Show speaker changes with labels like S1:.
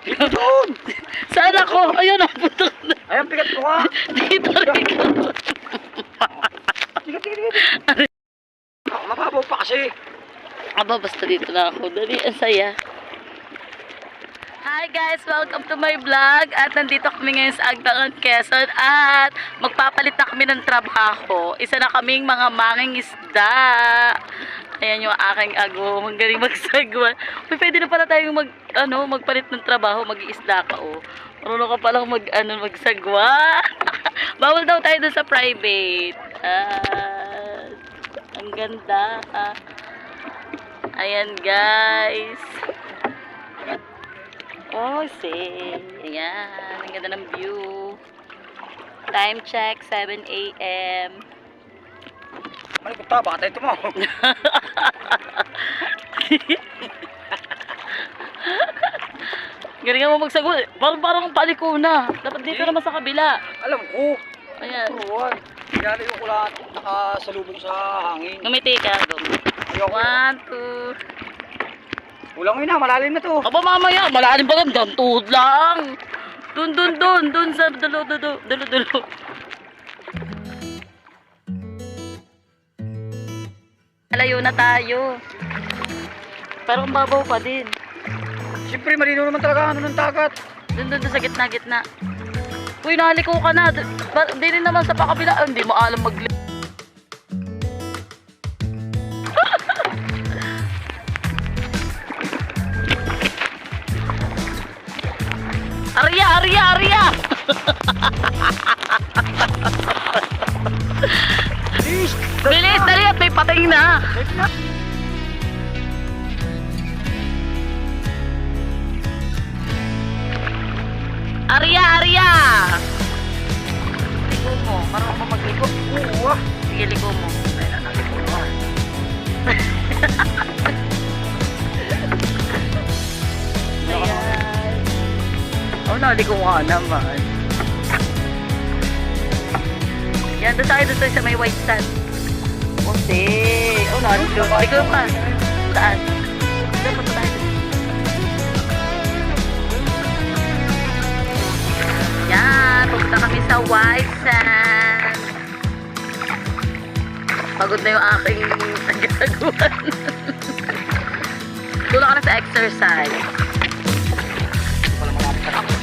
S1: Dito doon!
S2: Saan ako? Ayun, naputok na.
S1: Ayan, pigat mo ka!
S2: Dito rin ako.
S1: Tigat. Mababaw pa kasi.
S2: Aba, basta dito na ako. Dali, ang saya. Hi guys! Welcome to my vlog. At nandito kami ngayon sa Agdangan, Quezon. At magpapalit na kami ng trabaho. Isa na kaming mga manging isda. Ayan yung aking ago. Magaling magsagwa. Uy, pwede na pala tayong magpalit ng trabaho. Mag-iisda ka, oh. Marunong ka palang magsagwa. Bawal daw tayo dun sa private. Ang ganda. Ayan guys. Oh, see. Ayan. Ang ganda ng view. Time check, 7 a.m.
S1: Malikot ta, baka tayo tumaw.
S2: Galing mo magsagwa. Parang paliko na. Dapat dito naman sa kabila.
S1: Alam ko.
S2: Ayan.
S1: Oo, kaya yung kulat nakasalubong sa hangin.
S2: Ngumiti ka. Go.
S1: Ayoko.
S2: 1, 2.
S1: Ulang yun na, malalim na to.
S2: Aba mamaya, malalim pa lang. Doon, tuhod lang. Doon sa dulo. Malayo na tayo. Parang babaw pa din.
S1: Siyempre, malino naman talaga ano ng tagat.
S2: Doon sa gitna. Uy, naliko ka na. Hindi rin naman sa pakabila. Hindi mo alam Arya! Bilis, dali at may pating na. Arya! Ligo mo. Marunong ka magligo?
S1: Oo ah.
S2: Sige, ligo mo.
S1: Ay, nanak ko ah.
S2: Ayan. Oh, naligo nga naman. Yan, doon tayo sa may white sand. Hindi. Oh, naligo. Ligo ka. Saan? Dapat pa tayo. Yan, pupunta kami sa white sand. Pagod na yung aking nagagawan. Tulong ka na sa exercise.
S1: Wala malapit ka na.